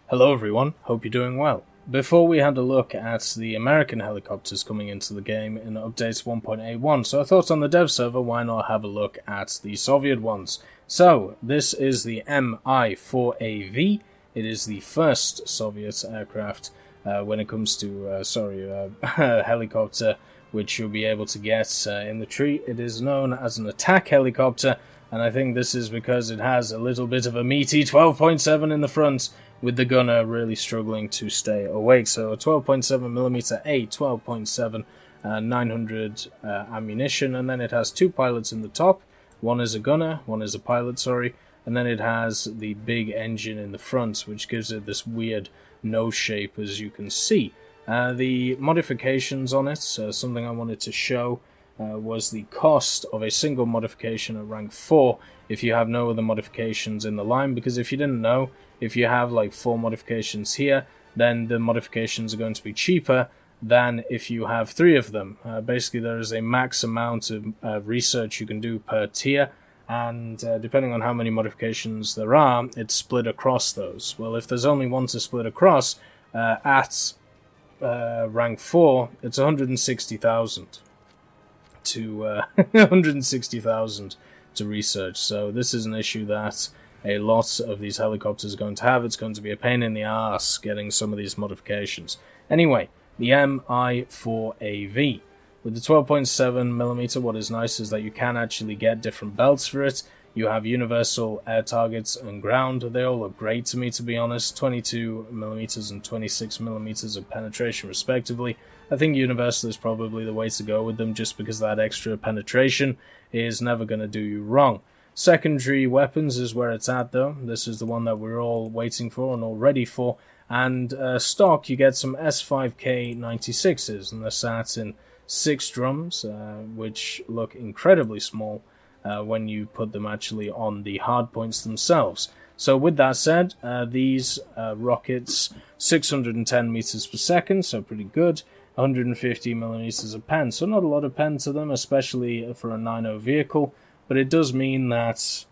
Hello everyone, hope you're doing well. Before we had a look at the American helicopters coming into the game in update 1.81, so I thought on the dev server why not have a look at the Soviet ones. So, this is the Mi-4AV, it is the first Soviet aircraft when it comes to, helicopter, which you'll be able to get in the tree. It is known as an attack helicopter, and I think this is because it has a little bit of a meaty 12.7 in the front, with the gunner really struggling to stay awake. So a 12.7mm A, 12.7, 900 ammunition, and then it has two pilots in the top. One is a gunner, one is a pilot, and then it has the big engine in the front, which gives it this weird nose shape, as you can see. The modifications on it, something I wanted to show, was the cost of a single modification at rank 4 if you have no other modifications in the line, because if you didn't know, if you have like 4 modifications here, then the modifications are going to be cheaper than if you have 3 of them. Basically, there is a max amount of research you can do per tier, and depending on how many modifications there are, it's split across those. Well, if there's only one to split across, at rank 4, it's 160,000 to 160,000 to research. So this is an issue that a lot of these helicopters are going to have. It's going to be a pain in the ass getting some of these modifications. Anyway, the Mi-4AV. With the 12.7mm, what is nice is that you can actually get different belts for it. You have universal air targets and ground. They all look great to me, to be honest. 22mm and 26mm of penetration, respectively. I think universal is probably the way to go with them, just because that extra penetration is never going to do you wrong. Secondary weapons is where it's at, though. This is the one that we're all waiting for and all ready for. And stock, you get some S5K 96s, and they're sat in 6 drums, which look incredibly small when you put them actually on the hard points themselves. So with that said, these rockets, 610 meters per second, so pretty good. 150 millimeters of pen, so not a lot of pen to them, especially for a 9.0 vehicle. But it does mean that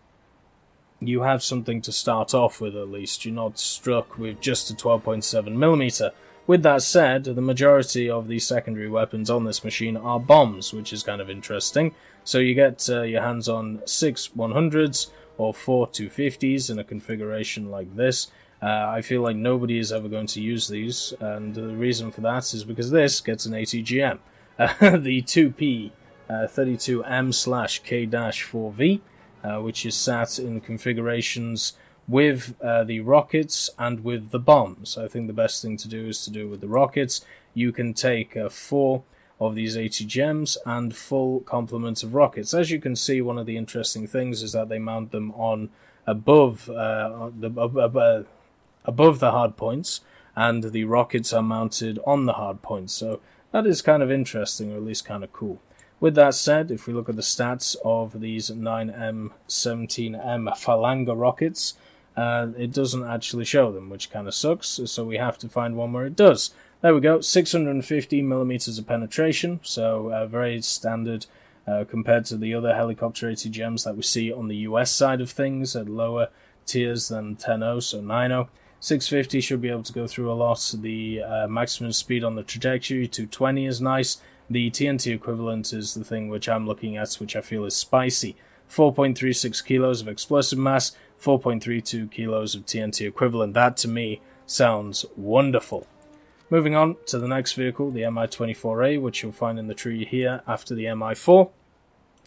you have something to start off with, at least. You're not struck with just a 12.7mm. With that said, the majority of the secondary weapons on this machine are bombs, which is kind of interesting. So you get your hands on 6 100s or 4 250s in a configuration like this. I feel like nobody is ever going to use these, and the reason for that is because this gets an ATGM. The 2P 32M/K-4V, which is sat in configurations with the rockets and with the bombs. I think the best thing to do is to do it with the rockets. You can take 4 of these ATGMs and full complements of rockets. As you can see, one of the interesting things is that they mount them on above the hard points, and the rockets are mounted on the hard points. So that is kind of interesting, or at least kind of cool. With that said, if we look at the stats of these 9M, 17M Falanga rockets, it doesn't actually show them, which kind of sucks, so we have to find one where it does. There we go, 650 millimeters of penetration, so very standard compared to the other helicopter ATGMs that we see on the US side of things at lower tiers than 10.0, so 9.0. 650 should be able to go through a lot. The maximum speed on the trajectory, 220, is nice. The TNT equivalent is the thing which I'm looking at, which I feel is spicy. 4.36 kilos of explosive mass, 4.32 kilos of TNT equivalent. That, to me, sounds wonderful. Moving on to the next vehicle, the Mi-24A, which you'll find in the tree here after the Mi-4.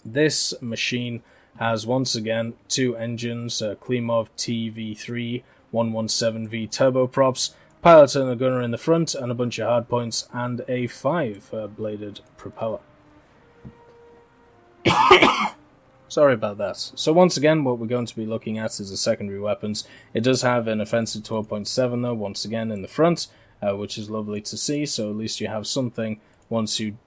This machine has, once again, 2 engines, Klimov TV3 117V turboprops, pilot and a gunner in the front, and a bunch of hardpoints, and a 5-bladed propeller. Sorry about that. So once again, what we're going to be looking at is the secondary weapons. It does have an offensive 12.7 though, once again in the front, which is lovely to see, so at least you have something once you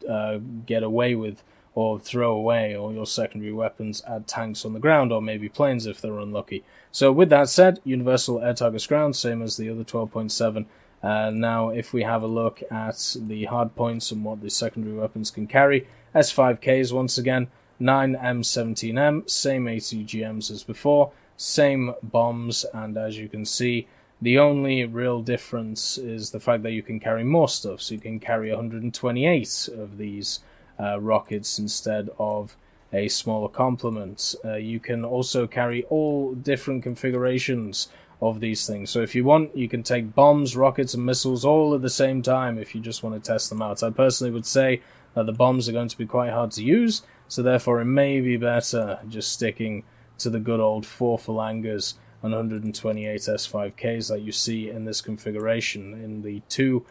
get away with or throw away all your secondary weapons at tanks on the ground, or maybe planes if they're unlucky. So with that said, universal air targets ground, same as the other 12.7. Now if we have a look at the hard points and what the secondary weapons can carry, S5Ks once again, 9M17M, same ATGMs as before, same bombs, and as you can see, The only real difference is the fact that you can carry more stuff. So you can carry 128 of these rockets instead of a smaller complement. You can also carry all different configurations of these things. So if you want, you can take bombs, rockets, and missiles all at the same time if you just want to test them out. I personally would say that the bombs are going to be quite hard to use, so therefore it may be better just sticking to the good old 4 Phalangers and 128 S5Ks that you see in this configuration, in the 2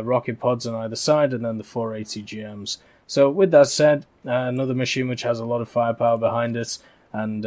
rocket pods on either side and then the 4 ATGMs. So with that said, another machine which has a lot of firepower behind it, and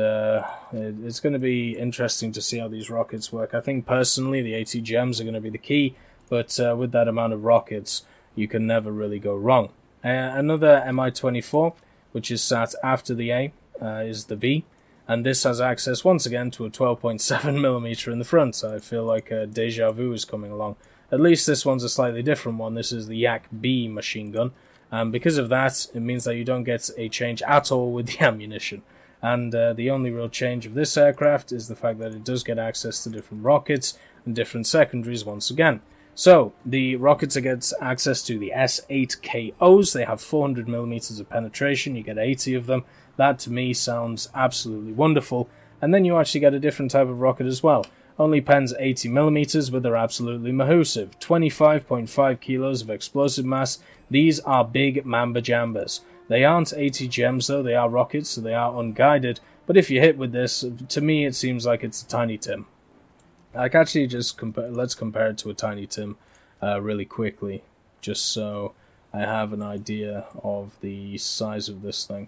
it's going to be interesting to see how these rockets work. I think personally the ATGMs are going to be the key, but with that amount of rockets, you can never really go wrong. Another Mi-24, which is sat after the A, is the V, and this has access once again to a 12.7mm in the front. So I feel like a deja vu is coming along. At least this one's a slightly different one. This is the Yak-B machine gun. And because of that, it means that you don't get a change at all with the ammunition. And the only real change of this aircraft is the fact that it does get access to different rockets and different secondaries once again. So, the rockets get access to the S8KOs. They have 400mm of penetration. You get 80 of them. That, to me, sounds absolutely wonderful. And then you actually get a different type of rocket as well. Only pens 80mm, but they're absolutely mahoosive. 25.5 kilos of explosive mass. These are big mamba jambas. They aren't ATGMs though, they are rockets, so they are unguided. But if you hit with this, to me it seems like it's a Tiny Tim. Like, actually, just let's compare it to a Tiny Tim really quickly, just so I have an idea of the size of this thing.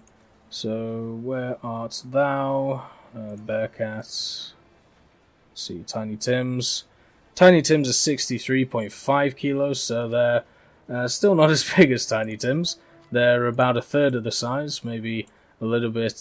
So, where art thou? Bearcats. Let's see, Tiny Tims. Tiny Tims are 63.5 kilos, so they're still not as big as Tiny Tims. They're about a third of the size, maybe a little bit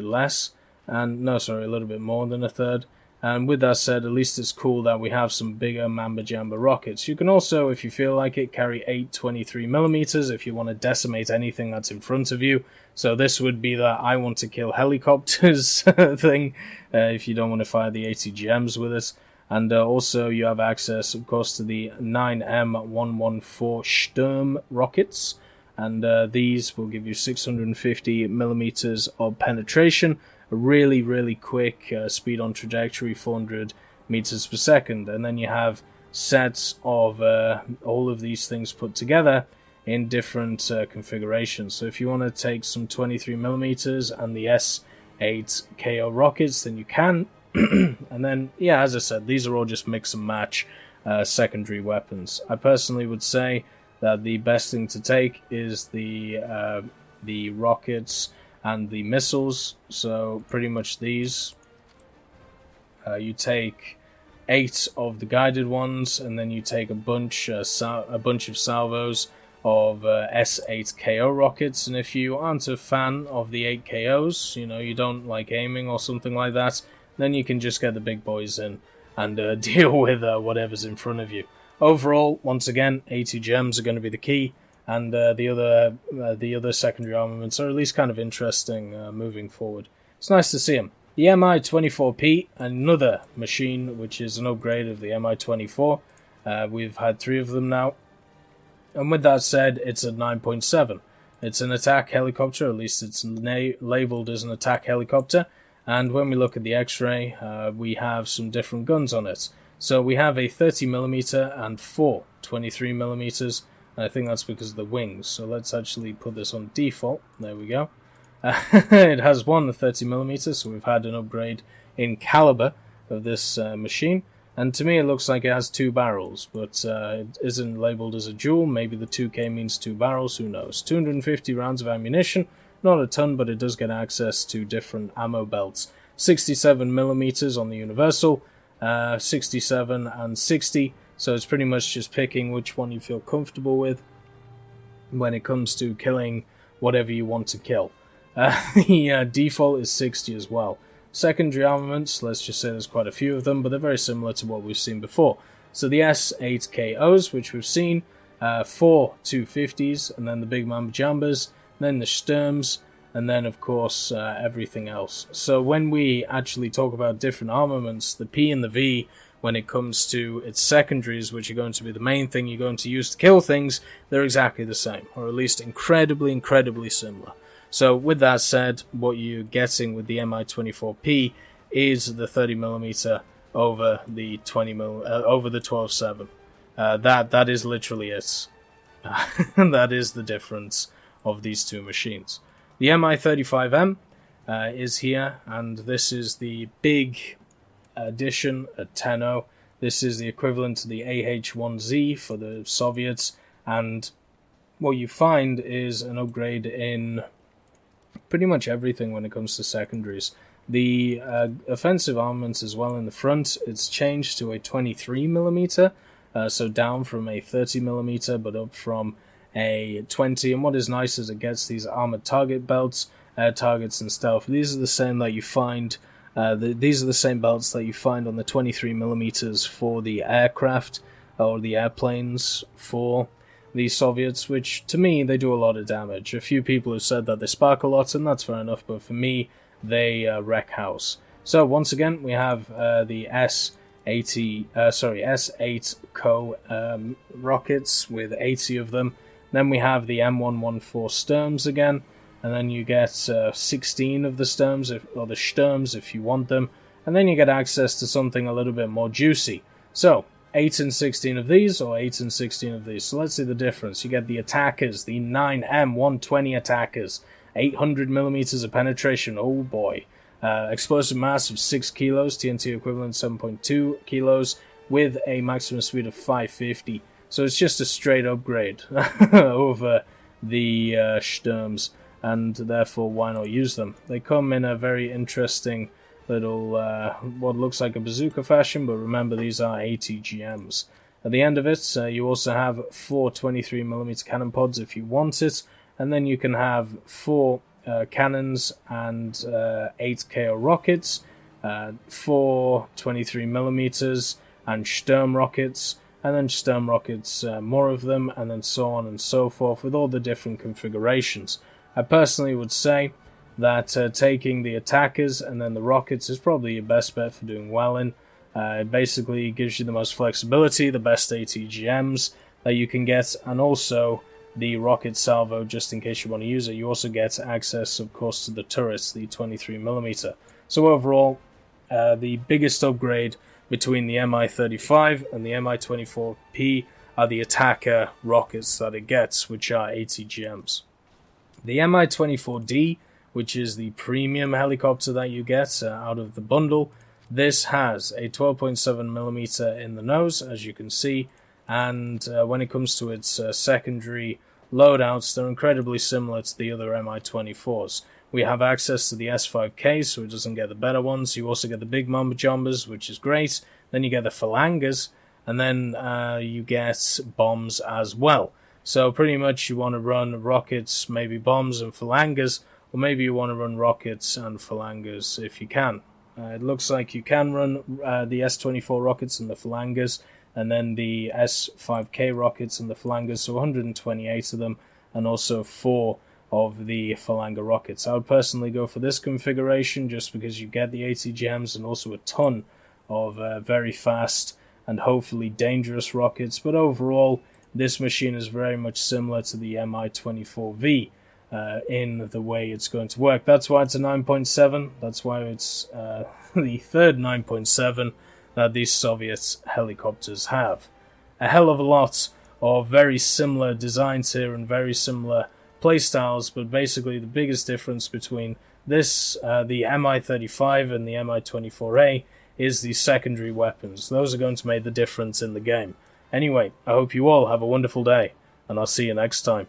less, and no, sorry, a little bit more than a third. And with that said, at least it's cool that we have some bigger Mamba Jamba rockets. You can also, if you feel like it, carry 8 23mm if you want to decimate anything that's in front of you. So this would be the I want to kill helicopters thing, if you don't want to fire the ATGMs with it. And also you have access, of course, to the 9M114 Sturm rockets. And these will give you 650mm of penetration. A really, really quick speed on trajectory, 400 meters per second. And then you have sets of all of these things put together in different configurations. So if you want to take some 23mm and the S8KO rockets, then you can. And then, yeah, as I said, these are all just mix and match secondary weapons. I personally would say that the best thing to take is the rockets and the missiles. So pretty much these. You take 8 of the guided ones, and then you take a bunch of salvos of S8KO rockets. And if you aren't a fan of the 8KOs, you don't like aiming or something like that, then you can just get the big boys in and deal with whatever's in front of you. Overall, once again, ATGMs are going to be the key, and the other secondary armaments are at least kind of interesting moving forward. It's nice to see them. The Mi-24P, another machine which is an upgrade of the Mi-24. We've had 3 of them now. And with that said, it's at 9.7. It's an attack helicopter, at least it's labelled as an attack helicopter. And when we look at the X-ray, we have some different guns on it. So we have a 30mm and 4 23mm. I think that's because of the wings. So let's actually put this on default. There we go. It has one 30mm, so we've had an upgrade in caliber of this machine. And to me it looks like it has 2 barrels, but it isn't labelled as a dual. Maybe the 2K means 2 barrels, who knows. 250 rounds of ammunition, not a ton, but it does get access to different ammo belts. 67mm on the universal, 67 and 60, so it's pretty much just picking which one you feel comfortable with when it comes to killing whatever you want to kill. The default is 60 as well. Secondary armaments, let's just say there's quite a few of them, but they're very similar to what we've seen before. So the S8KOs, which we've seen, 4 250s, and then the big Mamba Jambas, then the Sturms, and then of course everything else. So when we actually talk about different armaments, the P and the V when it comes to its secondaries, which are going to be the main thing you're going to use to kill things, they're exactly the same, or at least incredibly similar. So with that said, what you're getting with the Mi-24P is the 30mm over the 20mm over the 12.7. That is literally it. That is the difference of these two machines. The Mi-35M is here, and this is the big addition at 10.0. This is the equivalent to the AH-1Z for the Soviets, and what you find is an upgrade in pretty much everything when it comes to secondaries. The offensive armaments as well in the front, it's changed to a 23mm, so down from a 30mm, but up from a 20. And what is nice is it gets these armored target belts, air targets, and stealth. These are the same that you find. These are the same belts that you find on the 23mm for the aircraft or the airplanes for the Soviets, which to me they do a lot of damage. A few people have said that they spark a lot, and that's fair enough, but for me they wreck house. So once again we have the S8 Co rockets with 80 of them. Then we have the M114 Sturms again, and then you get 16 of the Sturms, or the Sturms if you want them, and then you get access to something a little bit more juicy. So 8 and 16 of these, or 8 and 16 of these. So let's see the difference. You get the attackers, the 9M120 attackers, 800mm of penetration, oh boy. Explosive mass of 6 kilos, TNT equivalent 7.2 kilos, with a maximum speed of 550. So it's just a straight upgrade over the Sturms, and therefore why not use them? They come in a very interesting little, what looks like a bazooka fashion, but remember these are ATGMs. At the end of it, you also have 4 23mm cannon pods if you want it, and then you can have 4 cannons and 8 KO rockets, 4 23mm and Sturm rockets, and then Sturm rockets, more of them, and then so on and so forth with all the different configurations. I personally would say that taking the attackers and then the rockets is probably your best bet for doing well in. It basically gives you the most flexibility, the best ATGMs that you can get, and also the rocket salvo just in case you want to use it. You also get access, of course, to the turrets, the 23mm. So overall, the biggest upgrade between the Mi-35 and the Mi-24P are the attacker rockets that it gets, which are ATGMs. The Mi-24D, which is the premium helicopter that you get out of the bundle, this has a 12.7mm in the nose, as you can see, and when it comes to its secondary loadouts, they're incredibly similar to the other Mi-24s. We have access to the S5K, so it doesn't get the better ones. You also get the big Mamba Jumbas, which is great. Then you get the Phalangers, and then you get bombs as well. So pretty much you want to run rockets, maybe bombs and Phalangers, or maybe you want to run rockets and Phalangers if you can. It looks like you can run the S-24 rockets and the Phalangers, and then the S5K rockets and the Phalangers, so 128 of them, and also 4 of the Phalanger rockets. I would personally go for this configuration just because you get the ATGMs and also a ton of very fast and hopefully dangerous rockets, but overall this machine is very much similar to the Mi-24V in the way it's going to work. That's why it's a 9.7, that's why it's the third 9.7 that these Soviet helicopters have. A hell of a lot of very similar designs here and very similar playstyles, but basically the biggest difference between this, the Mi-35 and the Mi-24A, is the secondary weapons. Those are going to make the difference in the game. Anyway, I hope you all have a wonderful day, and I'll see you next time.